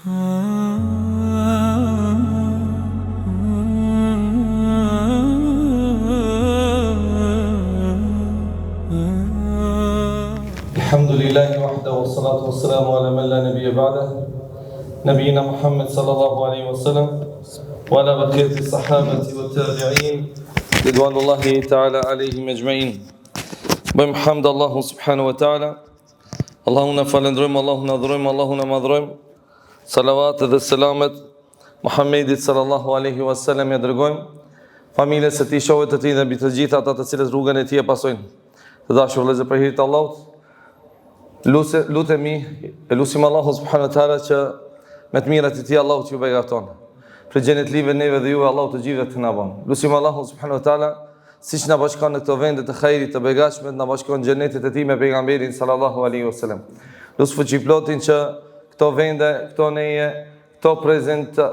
Alhamdulillahi wahdahu wassalatu wassalamu ala man la nabiyya ba'dahu nabiyina Muhammad sallallahu alaihi wasallam wa ala baqiyati sahabati wat tabi'in ridwanullahi ta'ala alaihim ajma'in. Bëjmë hamd Allahu subhanahu wa ta'ala. Allahun na falendrojmë, Allahun na adhurojmë, Allahun na madhrojmë. Salavat dhe selamet Muhammedit sallallahu alaihi wasallam ja dërgojmë familjes së tij, shoqëve të tij dhe mbi të gjithë ata të cilët rrugën e tij e pasojnë. Të dashur vëllezër, për hir të Allahut, lutim Allahu subhanahu wa ta'ala që me të mirat e tij Allahu t'ju begafton. Për xhenet live neve dhe juve Allahu të gjithëve të na bën. Lutim Allahu subhanahu wa ta'ala siç na bashkon në këto vende të xhairit të begatshme, na bashkon në xhenetet e tij me pejgamberin sallallahu alaihi wasallam. Lutem fuqiplotin që këto vende, këto neje, këto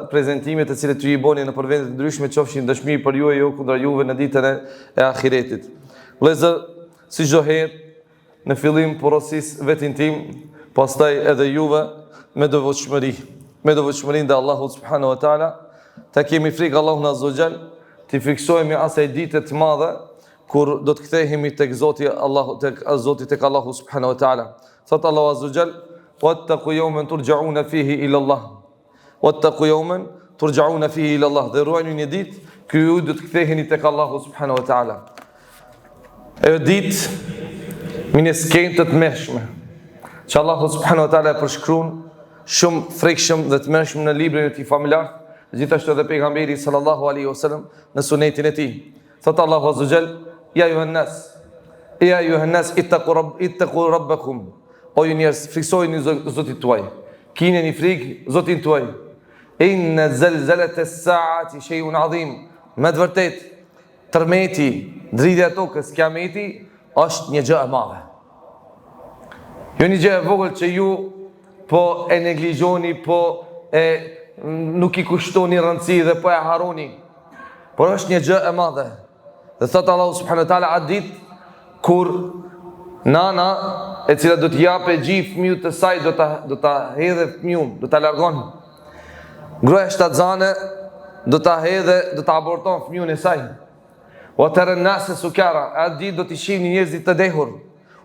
prezantime të cilët ju i bëni në vende të ndryshme qofshin dëshmi për ju e jo kundër juve në ditën e ahiretit. Vëllezër, si çdo herë në fillim porosisë vetin tim, pastaj edhe juve me devotshmëri ndaj Allahut subhanahu wa taala, ta kemi frikë Allahun azza wa jall, të fiksojmë asaj dite të madhe kur do të kthehemi tek Zoti Allahu, tek Allahu subhanahu wa taala. Thot Allahu azza wa jall: "Wattaqu yawman turja'una fihi ila Allah." Wattaqu yawman turja'una fihi ila Allah. Dhe ruajini një ditë ku ju do të ktheheni tek Allahu subhanahu wa taala. E ditë minë skentë të mëshme që Allahu subhanahu wa taala e përshkruan shumë frikshëm dhe të mëshme në librin e tij familjar, gjithashtu edhe pejgamberi sallallahu alaihi wasallam në sunetin e tij. Thot Allahu azza wa jall: "Ya ayuhan nas ittaqu rabbakum." O ju njerëz, friksojeni Zotin tuaj. Kineni frikë Zotin tuaj. Inna zalzalata as-sa'ati shay'un 'azim. Me të vërtetë, tërmeti, dridhja e tokës, kiameti, është një gjë e madhe. Jo një gjë e vogël që ju po e neglizhoni, po nuk I kushtoni rëndësi dhe po e harroni. Por është një gjë e madhe. Dhe thot Allahu subhanahu wa taala atë ditë kur nana e cila do të japë gjithë fëmijët të saj do ta hedhë fëmijën, do ta largon. Gruaja shtatzane do ta hedhë, do ta aborton fëmijën e saj. Wa tara an-nasa sukara, atë ditë do të shihni njerëzit të dehur.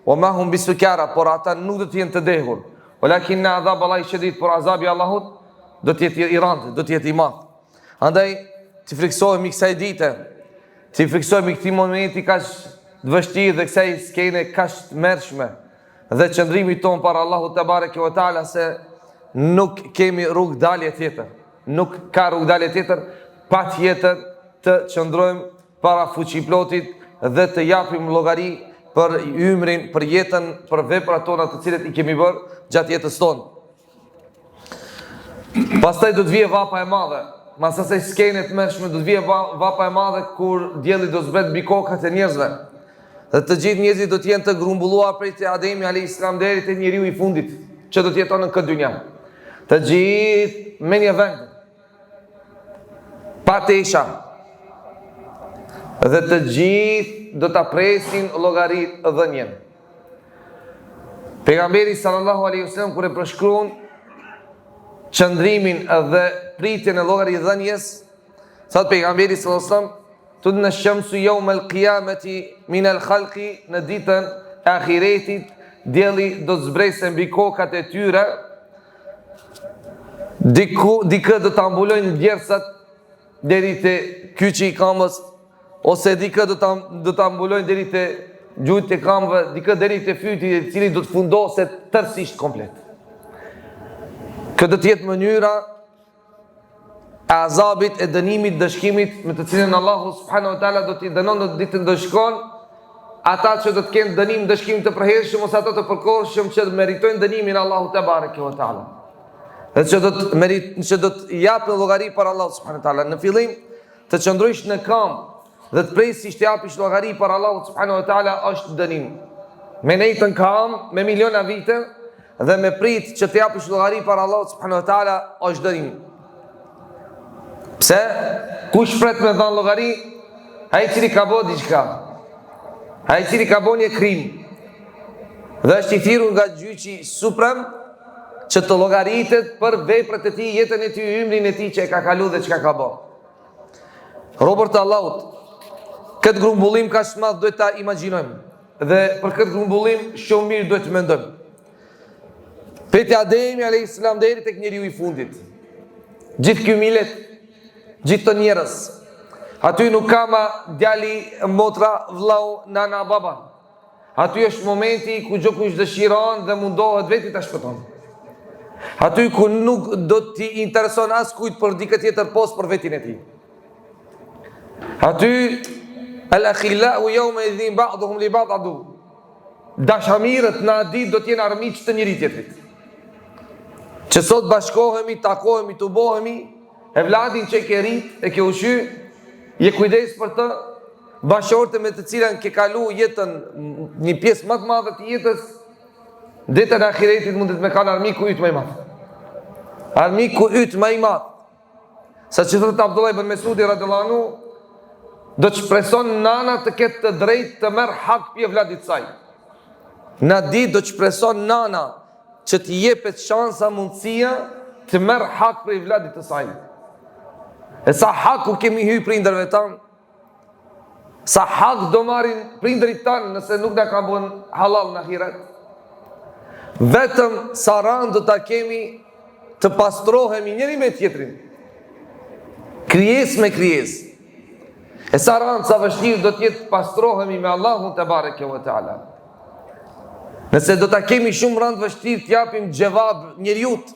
Wa ma hum bisukara, por ata nuk do të jenë të dehur. Walakin adhab Allahi shadid, por azabi Allahut do të jetë I rëndë, do të jetë I madh. Andaj të friksohemi kësaj dite, të friksohemi këtij momenti kaq të vështirë dhe kësaj skene kaq të mërshme dhe qëndrimi ton para Allahut te bareke ve taala, se nuk kemi rrugë dalje tjetër. Nuk ka rrugë dalje tjetër patjetër të qëndrojmë para fuqiplotit dhe të japim llogari për ymrin, për jetën, për veprat tona të cilet I kemi bërë gjatë jetës tonë. Pastaj do të vijë vapa e madhe. Mas asaj skene të mërshme do të vijë vapa e madhe kur dielli do zbret mbi kokat e njerëzve. Dhe të gjithë njerëzit do të jenë të grumbulluar prej te Ademi alayhis salam deri te njeriu I fundit që do të jeton në këtë dynjë. Të gjithë me një vend. Pa tesha. Dhe të gjithë do ta presin llogarit dhënien. Pejgamberi sallallahu alaihi wasallam kur e përshkruan qëndrimin dhe pritjen e llogarit dhënies, thot pejgamberi sallallahu alaihi wasallam: "Tudna ash-shamsu yawm al-qiyamati min al-khalqi", në ditën e ahiretit dielli do të zbresë mbi kokat e tyre. Dikë do ta mbulojnë djersat deri te kyçi I kamës, ose dikë do ta mbulojnë deri te gjujt e kamëve, dikë deri te fyti I cili do të fundoset tërësisht komplet. Këtë do të jetë mënyra e azabit, e dënimit, dëshkimit me të cilin Allahu subhanahu wa taala do t'i dënon në ditën do shkon ata që do të kenë dënim, dëshkim të përhershëm ose ata të përkohshëm që meritojnë dënimin Allahu te bareke ve taala. Dhe që do të japin llogari për Allahu subhanahu wa taala. Në fillim të qëndrosh në kam dhe të presish të japish llogari për Allahu subhanahu wa taala është dënim. Me nejtën kam me miliona vite dhe me prit që të japish llogari për Allahu subhanahu wa taala është dënim. Pse? Kush pret me dhënë llogari? Ai cili ka bërë diçka. Ai cili ka bërë një krim. Dhe është I thirrur nga gjyqi suprem që të llogaritet për veprat e tij, jetën e tij, ymrin e tij që e ka kalu dhe çka ka bërë. Robert Allahut, këtë grumbullim ka shmadh duhet ta imagjinojmë. Dhe për këtë grumbullim shumë mirë duhet të mendojmë. Peti Ademi a.s. deri tek njeriu i fundit. Gjithë ky millet, gjithë të njerëz. Aty nuk ka ma djali, motra, vllau, nana, baba. Aty është momenti ku çdo kush dëshiron dhe mundohet veti ta shpëton. Aty ku nuk do t'i intereson as kujt për dikë tjetër pos për vetin e tij. Aty al-akhillau yawma idhin ba'dhum li ba'd adu. Dashamirët në atë ditë do t'jenë armiq të njëri tjetrit. Që sot bashkohemi, takohemi, tubohemi, e vladin që ke rrit, e ke ushy, je kujdes për të, bashorte me të cilën ke kalu jetën, një pjesë më të madhe të jetës, ditën e ahiretit mundet me kanë armiku yt më i madh. Armiku yt më i madh. Sa që thot Abdullah ibn Mesudi radhiyallahu anhu, do të shpreson nana të ketë të drejtë të merr hak pi vladit saj. Në ditë do të shpreson nana që t'i jepet shansa, mundësia të merr hak për vladit të saj. E sa haku kemi hy prindërve tanë, sa hak do marrin prindërit tanë nëse nuk na ka bën halal në ahiret. Vetëm sa rand do ta kemi të pastrohemi njëri me tjetrin. Krijes me krijes. E sa rand sa vështirë do t'jetë pastrohemi me Allahun te bareke ve teala. Nëse do ta kemi shumë rand vështirë t'japim gjevab njeriut.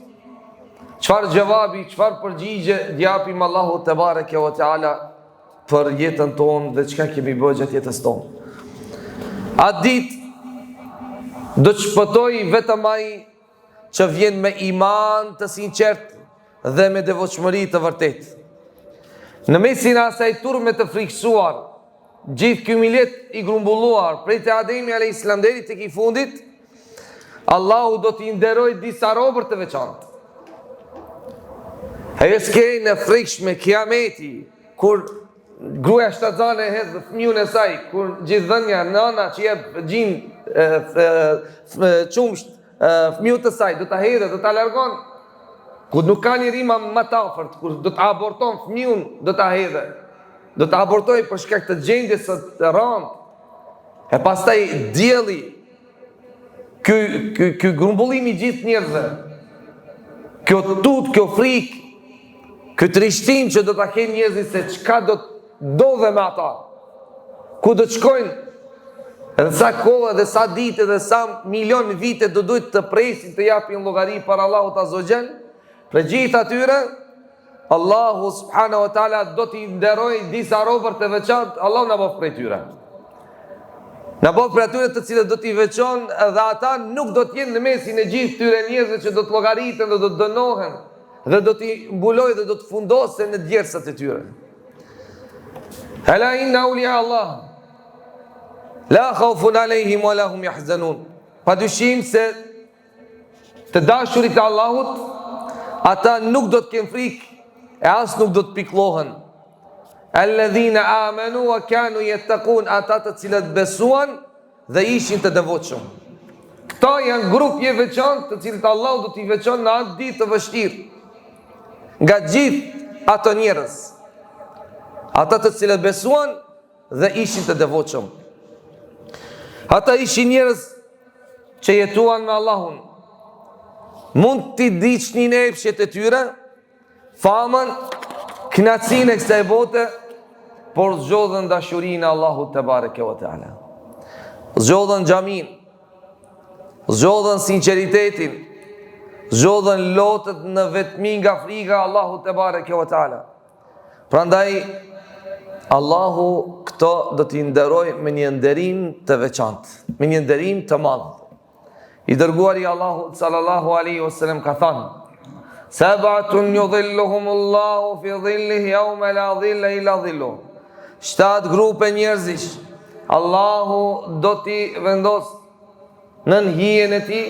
Çfarë gjevabi, çfarë përgjigje t'japim Allahut te bareke ve teala për jetën tonë dhe çka kemi bërë gjatë jetës tonë. Atë ditë do të shpëtoj vetëm ai që vjen me iman të sinqert dhe me devotshmëri të vërtetë. Në mesin e asaj turme të friksuar, gjithë ky millet i grumbulluar, prej te Ademi a.s. deri tek i fundit, Allahu do t'i nderoj disa robër të veçantë. Ajo s'ke në frikshme kiameti, kur gruaja shtatzane e hedh fëmijën e saj, kur gjithdhënia nana që jep gjin qumsht fëmijët të saj, do ta hedhë, do ta largon. Kur nuk ka një rima më të afërt, kur do të aborton fëmijën, do ta hedhë. Do ta abortoj për shkak të gjendjes së rëndë. E pastaj dielli, ky grumbullim i gjithë njerëzve, kjo tut, kjo frikë, ky trishtim që do ta kenë njerëzit se çka do dhe me ata, ku do të shkojnë, edhe sa kohë, edhe sa ditë, edhe sa milion vite do duhet të presin të japin llogari për Allahut Azza wa Jall. Për gjithë atyre, Allahu subhanahu wa taala do t'i nderoj disa robër të veçantë, Allahu na bëf prej tyre. Na bëf prej atyre të cilët do t'i veçon dhe ata nuk do t'jenë në mesin e gjithë tyre njerëzve që do të llogariten dhe do të dënohen dhe do t'i mbuloj dhe do të fundosen në djersat e tyre. Ala inna awliya Allah la khawfun alayhim wa la hum yahzanun. Padyshim se të dashurit e Allahut, ata nuk do të kenë frikë e as nuk do të pikëllohen. Alladhina amanu wa kanu yattaqun, ata të cilët besuan dhe ishin të devotshëm. Këta janë grupje veçantë të cilët Allahu do t'i veçon në atë ditë të vështirë. Nga gjithë ato njerëz, ata të cilët besuan dhe ishin të devotshëm. Ata ishin njerëz që jetuan me Allahun. Mund t'i diçnin epshet e tyre, famën, knacin e kësaj bote, por zgjodhen dashurinë e Allahut te bareke ve teala. Zgjodhen xhamin, zgjodhen sinqeritetin, zgjodhen lotët në vetmi nga frika e Allahut te bareke ve teala. Prandaj Allahu këto do t'i nderoj me një nderim të veçantë, me një nderim të madh. I dërguari Allahu sallallahu alaihi wasallam ka thënë: Sab'atun yudhilluhumullahu fi dhillihi yawma la dhilla illa dhilluh. 7 grupe njerëzish Allahu do t'i vendos nën hijen e tij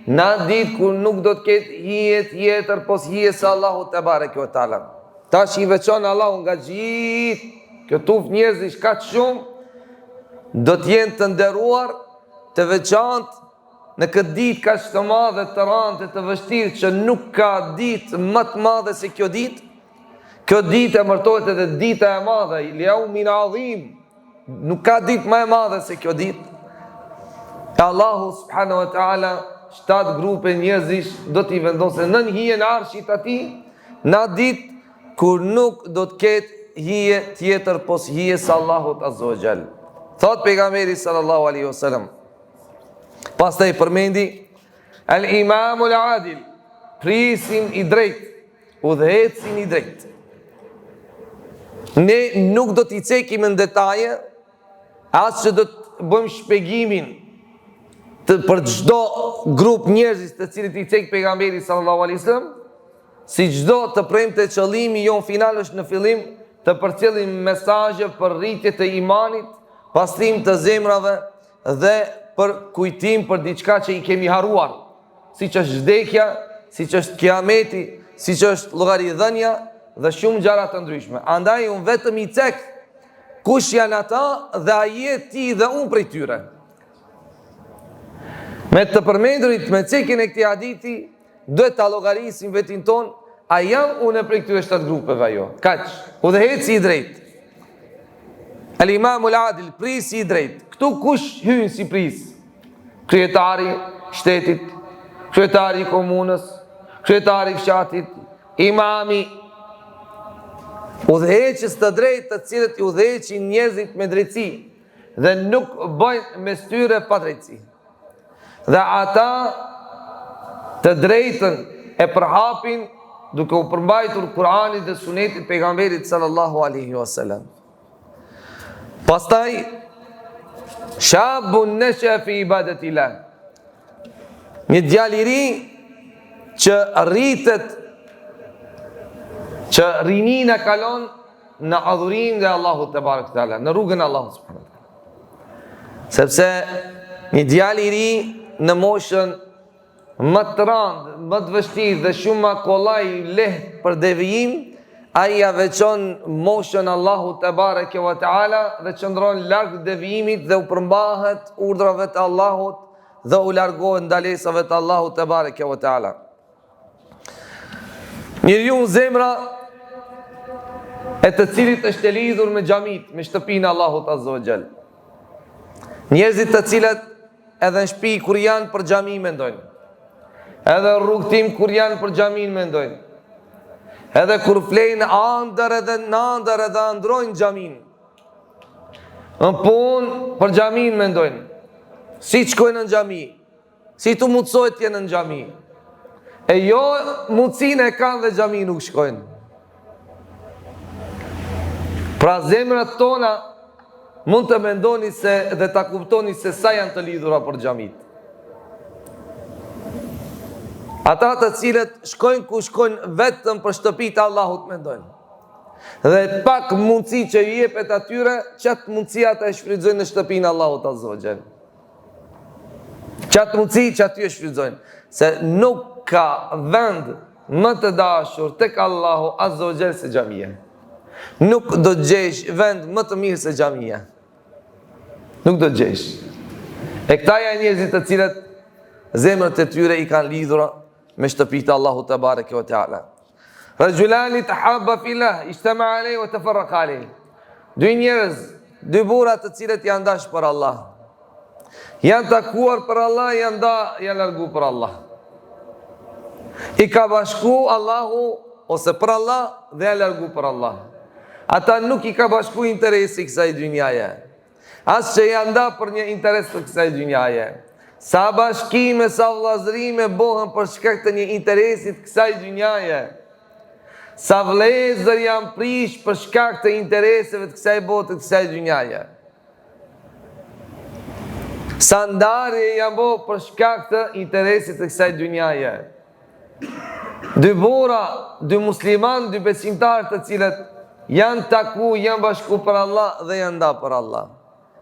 në atë ditë kur nuk do të ketë hije tjetër pos hije së Allahut te bareke ve teala. Tash i veçon Allahu nga gjithë kjo tuf njerëzish kaq shumë, do të jenë të nderuar, të veçantë në këtë ditë ka që të madhe të rëndë të vështirë që nuk ka ditë më të madhe se kjo ditë. Kjo ditë e mërtojt edhe dita e madhe, Yawmin Adhim, nuk ka ditë më e madhe se kjo ditë. E Allahu subhanahu wa ta'ala 7 grupe njerëzish do t'i vendosen nën hijen e arshit atij, në ditë kur nuk do të ketë hije tjetër pos hijes Allahut azza wa jall. Thot pejgamberi sallallahu alaihi wasallam. Pastaj përmendi al-imamul adil, prisin i drejt, udhëhecin i drejt. Ne nuk do t'i cekim në detaje, as që do të bëjmë shpjegimin për çdo grup njerëzish të cilët i cek pejgamberi sallallahu alaihi wasallam, si çdo të premte qëllimi jon final është në fillim të përcjellim mesazhe për rritje të imanit, pastrim të zemrave dhe për kujtim për diçka që i kemi harruar, siç është vdekja, siç është kiameti, siç është llogaridhënia dhe shumë gjëra të ndryshme. Andaj unë vetëm i cek kush janë ata dhe a je ti dhe unë prej tyre. Me të përmendurit me cekin e këtij hadithi, duhet ta llogarisim vetin ton, a jam unë prej këtyre 7 grupeve ajo? Kaq, udhëheci i drejt. Al-Imamul Adil, prisi i drejt. Këtu kush hyn si pris? Kryetari shtetit, kryetari komunës, kryetari fshatit, imami, udhëheqës të drejtë të cilët i udhëheqin njerëzit me drejtësi dhe nuk bëjnë mes tyre pa drejtësi. Dhe ata të drejtën e përhapin duke u përmbajtur Kur'anit dhe Sunetit pejgamberit sallallahu alaihi wasallam. Pastaj shabun nasha fi ibadatillah, një djalë i ri që rritet, që rinin e kalon në adhurim dhe Allahut te barek teala, në rrugën e Allahut subhanahu wa taala. Sepse një djalë i ri në moshën më të rëndë, më të vështirë dhe shumë më kollaj lehtë për devijim, ai ja veçon moshën Allahut te bareke ve teala dhe qëndron larg devijimit dhe u përmbahet urdhrave të Allahut dhe u largohet ndalesave të Allahut te bareke ve teala. Njeriu zemra e të cilit është e lidhur me xhamit, me shtëpinë e Allahut azza wa jall. Njerëzit të cilët edhe në shtëpi kur janë për xhami mendojnë, edhe rrugtim kur janë për xhamin mendojnë, edhe kur flejnë andër edhe nëndër edhe androjnë xhamin, në punë për xhamin mendojnë, si të shkojnë në xhami, si të mundësojnë të jenë në xhami, e jo mundësinë e kanë dhe xhami nuk shkojnë. Pra zemrat tona mund të mendoni se dhe ta kuptoni se sa janë të lidhura për xhamit. Ata të cilët shkojnë ku shkojnë vetëm për shtëpitë Allahut mendojnë. Dhe pak mundësi që i jepet atyre, qatë mundësi ata e shfrytëzojnë në shtëpinë Allahut azza wa jall. Qatë mundësi që aty e shfrytëzojnë, se nuk ka vend më të dashur tek Allahu azza wa jall se xhamia. Nuk do të gjesh vend më të mirë se xhamia. Nuk do të gjesh. E këta janë njerëzit të cilët zemrat e tyre i kanë lidhura me shtëpitë Allahut te bareke ve teala. Rajulani tahabba fillah, ijtama alayhi wa tafarraqa alayhi. Dy njerëz, dy burra të cilët janë dashur për Allah. Janë takuar për Allah, janë largu për Allah. I ka bashku Allahu ose për Allah dhe janë largu për Allah. Ata nuk i ka bashku interesi kësaj dynjaje, as që janë nda për një interes të kësaj dynjaje. Sa bashkime, sa vllazërime bohen për shkak të një interesit kësaj dynjaje. Sa vlezër janë prish për shkak të intereseve të kësaj bote të kësaj dynjaje. Sa ndarje janë bo për shkak të interesit të kësaj dynjaje. Dy burra, dy musliman, dy besimtarë të cilët janë taku, janë bashku për Allah dhe janë nda për Allah.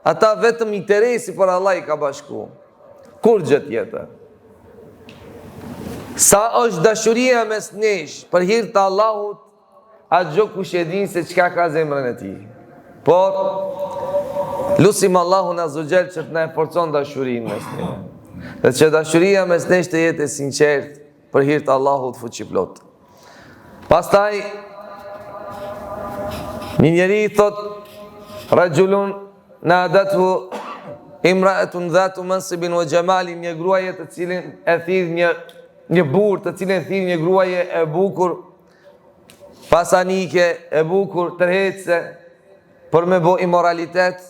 Ata vetëm interesi për Allah i ka bashku. Kur gjë tjetër. Sa është dashuria mes nesh për hir të Allahut, atë gjë kush e din se çka ka zemrën e tij. Por lusim Allahun azza wa jall që të na e forcon dashurinë mes nesh. Dhe që dashuria mes nesh të jetë e sinqert për hir të Allahut fuqiplot. Pastaj një njeri thot rajulun nadathu imra'atun dhatu mansibin wa jamalin, një gruaje të cilin e thirr një burr të cilin e thirr një gruaje e bukur, pasanike, e bukur, tërheqëse, për me bo imoralitet,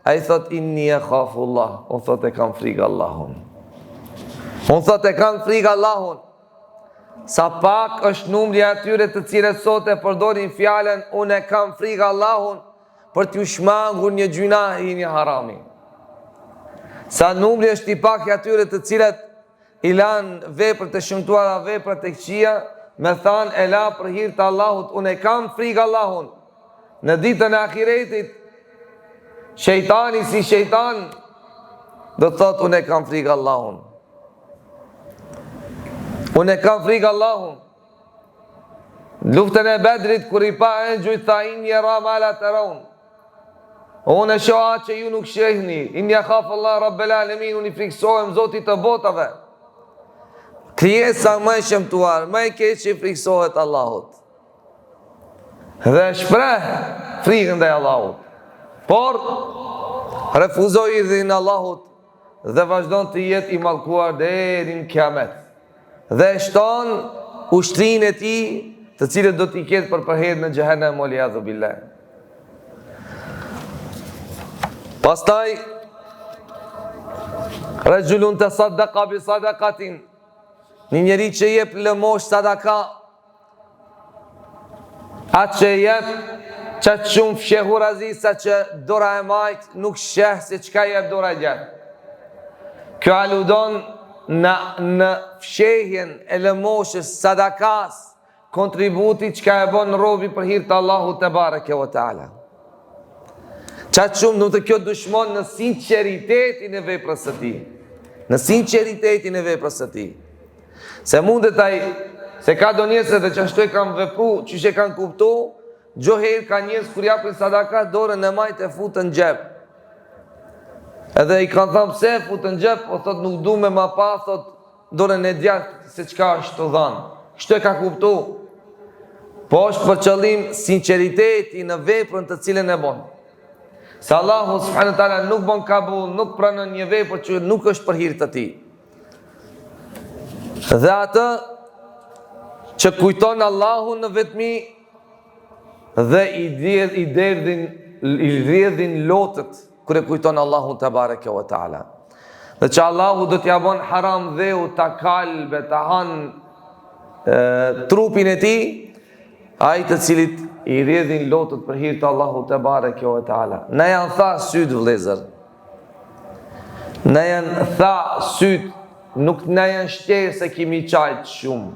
a i thot inni e khafullah, unë thot e kam frikë Allahun. Unë thot e kam frikë Allahun. Sa pak është numri atyre të cilët sot e përdorin fjallën unë e kam frikë Allahun për t'ju shmangur një gjuna i një harami. Sa numri është i pak atyre të cilët i lanë vepër të shëmtuara, vepër të këqija, me thanë e la për hir të Allahut, unë e kam frikë Allahun. Në ditën e ahiretit, shejtani si shejtan do thot unë e kam frikë Allahun. Unë e kam frikë Allahun. Luftën e Bedrit kur i pa engjujt tha inni yara ma la tarawun. Unë e shoh atë që ju nuk shehni. Inni akhaf Allah Rabbel Alamin, unë i friksohem Zotit të botave. Krijesa më e shëmtuar, më e keq që i friksohet Allahut. Dhe shpreh frikën ndaj Allahut. Por refuzoi urdhrin e Allahut dhe vazhdon të jetë i mallkuar deri në kiamet. Dhe shton ushtrinë e tij, të cilët do t'i ketë për përherë në xhehenem wal-iyadhu billah. Pastaj rajulun tasaddaqa bi sadaqatin, një njeri që jep lëmosh sadaka, atë që jep qatë shumë fshehur aziz, sa që dora e majt nuk sheh se qka jep dora e gjatë. Kjo aludon në fshehjen e lëmoshës sadakas, kontributi qka e bon robi për hir të Allahu te bareke ve taala. Qatë shumë nuk të kjo dushmon në sinceritetin e veprës së tij. Në sinceritetin e veprës së tij. Se mundet ai, se ka do njerëz që ashtu e kanë vepru, që e kanë kuptu, gjoherë ka njerëz kur japin sadaka, dorën e majt e futën në xhep. Edhe i kanë thënë pse e futën në xhep, o thot nuk du me ma pa, thot dorën e djathtë se çka është të dhanë. Kështu e ka kuptu. Po është për qëllim sinceriteti në veprën të cilën e bon. Se Allahu subhanahu wa taala nuk bon kabul, nuk pranon një vepër që nuk është për hir të tij. Dhe atë që kujton Allahun në vetmi dhe i derdhin lotët kur e kujton Allahun te bareke ve taala. Dhe që Allahu do t'ja bon haram dheu ta kalbe, ta han trupin e tij, ai të cilit i rrjedhin lotët për hir të Allahut te bareke ve taala. Na janë tha syt vëllezër. Na janë tha syt, nuk na janë shterë se kimi qajt shumë.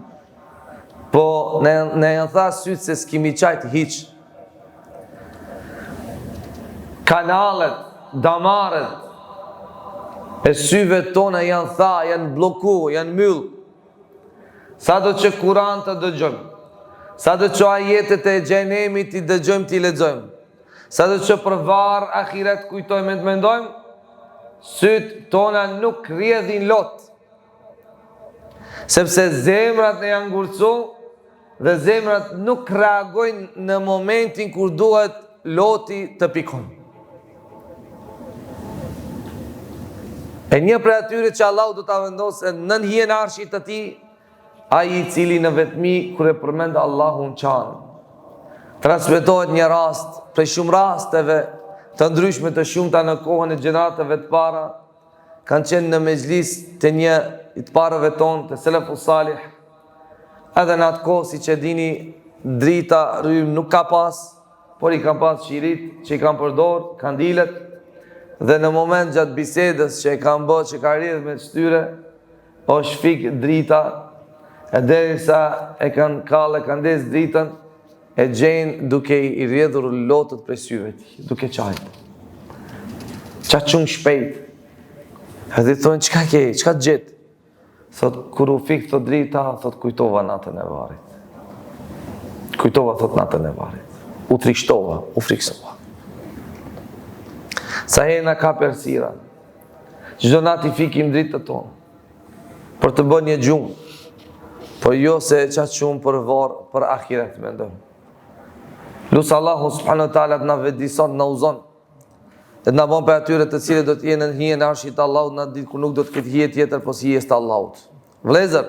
Po na janë tha syt se s'kimi qajt hiq. Kanalet, damaret e syve tona janë tha, janë bloku, janë myll. Sa do që Kur'an të dëgjojmë, sa do që ajetet e xhenemit i dëgjojmë, t'i lexojmë, sa do që për varr ahiret kujtojmë e të mendojmë, syt tona nuk rrjedhin lot. Sepse zemrat ne janë ngurcu dhe zemrat nuk reagojnë në momentin kur duhet loti të pikon. E një për atyre që Allah do të vendosë nën hijen e arshit të tij, ai i cili në vetmi kur e përmend Allahun qanë. Transmetohet një rast prej shumë rasteve të ndryshme të shumta në kohën e gjeneratëve të para, kanë qenë në mezhlis të një i të parëve tonë, të selefus salih. Edhe në atë kohë, si që dini, drita rrym nuk ka pas, por i kanë pas qirit që i kanë përdor, kandilet, dhe në moment gjatë bisedës që i kanë bë, që ka rridh me shtyre, o shfik drita, e derisa e kanë kallë, kanë des dritën, e gjenë duke i rrjedhur lotët për syve ti, duke qajtë. Qa qënë shpejt. Edhe thonë, qka ke, qka të gjetë? Thot, kur u fik thot drita, thot kujtova natën e varit. Kujtova thot natën e varit. U trishtova, u friksova. Sa herë na ka persira. Çdo natë i fikim dritët tonë për të bërë një gjumë, por jo se qatë shumë për varë, për ahiret mendojmë. Lusë Allahu subhanahu wa taala të na vetëdijson, të na uzon, dhe të na bën për atyre të cilët do të jenë në hijen e arshit të Allahut në ditë kur nuk do të ketë hije tjetër pos hijes të Allahut. Vëllezër,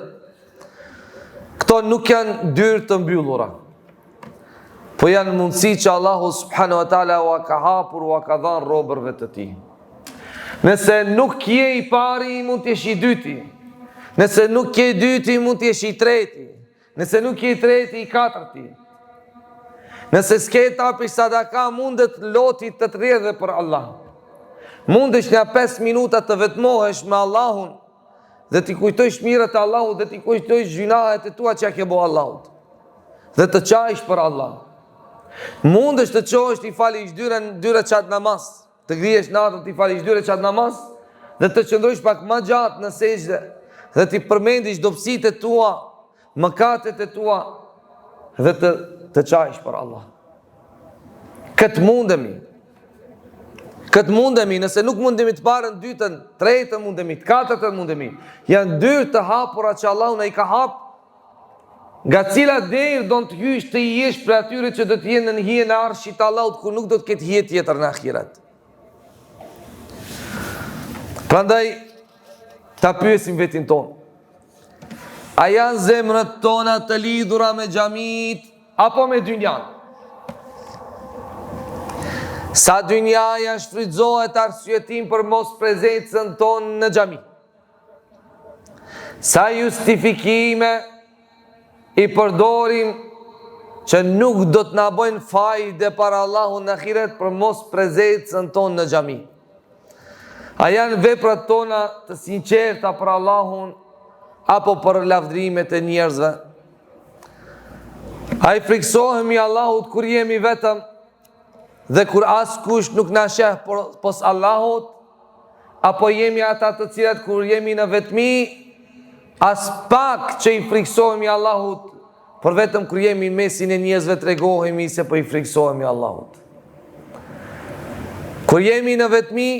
këto nuk janë dyrë të mbyllura, po janë mundësi që Allahu subhanahu wa taala u ka hapur, u ka dhënë robërve të tij. Nëse nuk je i pari, mund të jesh i dyti. Nëse nuk je i dyti, mund të jesh i treti. Nëse nuk je i treti, i katërti. Nëse s'ke tapi sadaka, mundet loti të të rrjedhë për Allah. Mundesh një 5 minuta të vetmohesh me Allahun dhe t'i kujtojsh mirët e Allahut dhe t'i kujtojsh gjunahet e tua që ke bo Allahut. Dhe të qajsh për Allah. Mundesh të qohesh t'i falish dyre qatë namaz, të grijesh natën t'i falish dyre qatë namaz dhe të qëndrojsh pak ma gjatë në sejdë dhe t'i përmendish dobësitë e tua, mëkatet e tua dhe të qajsh për Allah. Këtë mundemi, nëse nuk mundemi të parën, dytën, tretën mundemi, të katërtën mundemi. Janë dyrë të hapura që Allahu na i ka hap, nga cilat derë do të hysh të jesh për atyre që do të jenë në hijen e arshit të Allahut, ku nuk do të ketë hije tjetër në ahiret. Prandaj ta pyesim vetin tonë. A janë zemrët tona të lidhura me xhamit apo me dynjan? Sa dynjaja shfrytëzohet arsyetim për mos prezencën tonë në xhami. Sa justifikime i përdorim që nuk do të na bëjnë fajde para Allahut në ahiret për mos prezencën tonë në xhami. A janë veprat tona të sinqerta për Allahun apo për lavdrimet e njerëzve? A i friksohemi Allahut kur jemi vetëm dhe kur as kush nuk na sheh pos Allahut, apo jemi ata të cilat kur jemi në vetmi as pak që i friksohemi Allahut, por vetëm kur jemi në mesin e njerëzve tregohemi se po i friksohemi Allahut. Kur jemi në vetmi,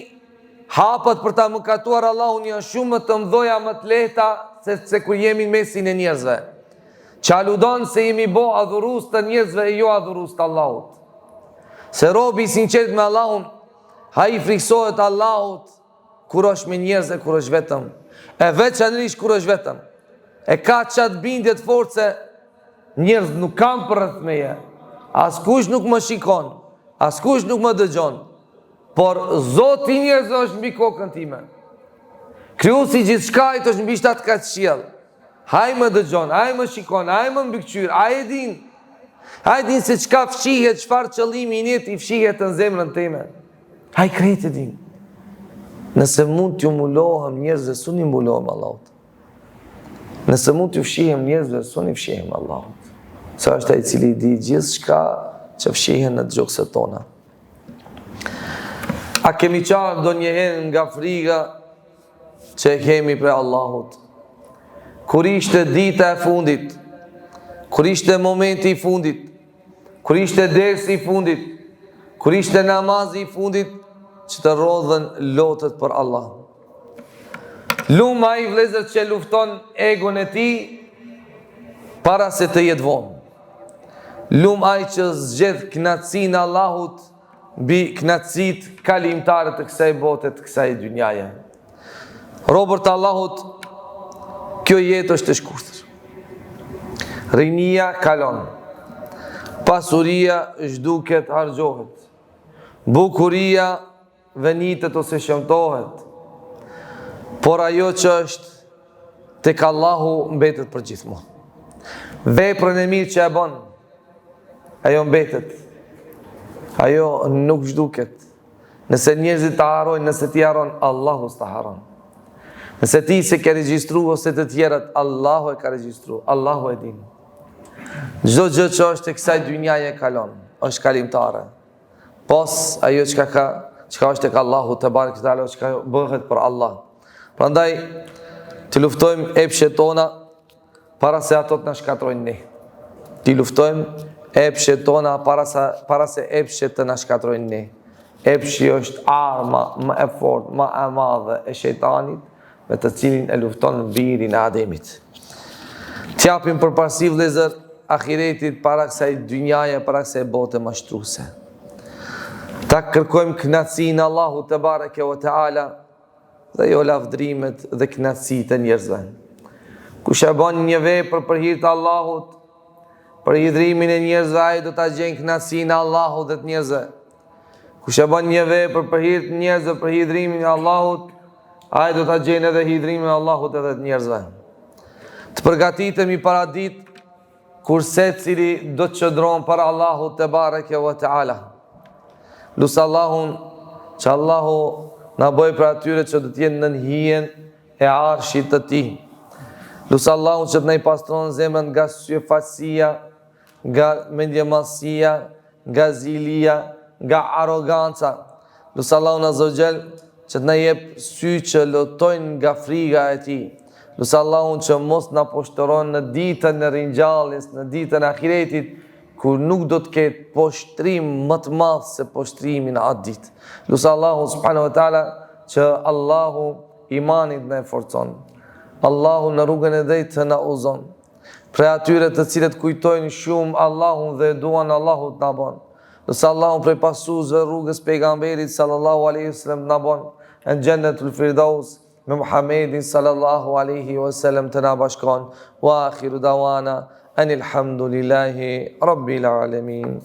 hapat për ta mëkatuar Allahun janë shumë më të mëdha, më të lehta se kur jemi në mesin e njerëzve. Që aludon se jemi bo adhurus të njerëzve e jo adhurus të Allahut. Se robi i sinqert me Allahun, ha i friksohet Allahut kur është me njerëzve, kur është vetëm. E veçanërisht kur është vetëm. E ka qatë bindjet fort se njerëz nuk kam për rreth meje. Askush nuk më shikon, askush nuk më dëgjon. Por Zoti i njerëzve është mbi kokën time. Krijuesi i gjithçkajt është mbi shtatë kaç qiell. Haj më dëgjon, haj më shikon, haj më mbikëqyr, haj e din. Haj din se çka fshihet, çfarë qëllimi i njëjtë i fshihet në zemrën time. Haj krejt e din. Nëse mund t'ju mbulohem njerëzve, suni mbulohem Allahut. Nëse mund t'ju fshihem njerëzve, suni fshihem Allahut. Se është ai i cili di gjithçka që fshihen në gjokset tona. A kemi qarë do njëherë nga friga që e kemi për Allahut? Kur ishte dita e fundit, kur ishte momenti i fundit, kur ishte dersi i fundit, kur ishte namazi i fundit, që të rodhen lotët për Allah. Luma i vlezër që lufton egon e ti para se të jetë vonë. Luma i që zgjedh knatësin Allahut bi knatësit kalimtare të kësaj bote, të kësaj dynjaje. Robert Allahut, kjo jetë është e shkurtër. Rinia kalon, pasuria zhduket, harxhohet, bukuria venitet ose shëmtohet, por ajo që është tek Allahu mbetet për gjithmonë. Veprën e mirë që e bën, ajo mbetet, ajo nuk zhduket. Nëse njerëzit ta harrojnë, nëse ti harron, Allahu s'ta harron. Nëse ti se ke regjistru ose të tjerët, Allahu e ka regjistru, Allahu e din. Çdo gjë që është e kësaj dynjaje kalon, është kalimtare. Pos ajo çka është tek Allahu te barek te ala, çka bëhet për Allah. Prandaj të luftojmë epshet tona para se ato të na shkatrojnë ne. Të luftojmë epshet tona para se epshet të na shkatrojnë ne. Epshi është arma më e fortë, më e madhe e shejtanit, me të cilin e lufton birin e Ademit. T'japim përparësi vëllezër ahiretit para kësaj dynjaje, para kësaj bote mashtruese. Ta kërkojmë kënaqësinë e Allahut te bareke ve teala dhe jo lavdrimet dhe kënaqësitë e njerëzve. Kush e bën një vepër për hir të Allahut, për hidhrimin e njerëzve, ai do ta gjejë kënaqësinë e Allahut dhe të njerëzve. Kush e bën një vepër për hir të njerëzve, për hidhrimin e Allahut, ai do ta gjejë edhe hidhrimin e Allahut edhe të njerëzve. Të përgatitemi para ditë kur secili do të çdron para Allahut te bareke ve teala. Lusë Allahun që Allahu na bëj për atyre që do të jenë në hijen e arshit të tij. Lusë Allahun që të na i pastron zemrën nga syfaqësia, nga mendjemallësia, nga zilia, nga arroganca. Lusë Allahun azza wa jall që të na jep sy që lutojnë nga frika e tij. Lusë Allahun që mos na poshtëron në ditën e ringjalljes, në ditën e ahiretit, kur nuk do të ketë poshtrim më të madh se poshtrimin atë ditë. Lusë Allahu subhanahu wa taala që Allahu imanit na e forcon. Allahu në rrugën e drejtë na udhëzon. Për atyre të cilët kujtojnë shumë Allahun dhe duan Allahut na bën. Lusë Allahu prej pasuesve rrugës pejgamberit sallallahu alaihi wasallam na bën në Jannatul Firdaus me Muhammedin sallallahu alaihi wasallam të na bashkon. Wa akhiru dawana anil hamdulillahi rabbil alamin.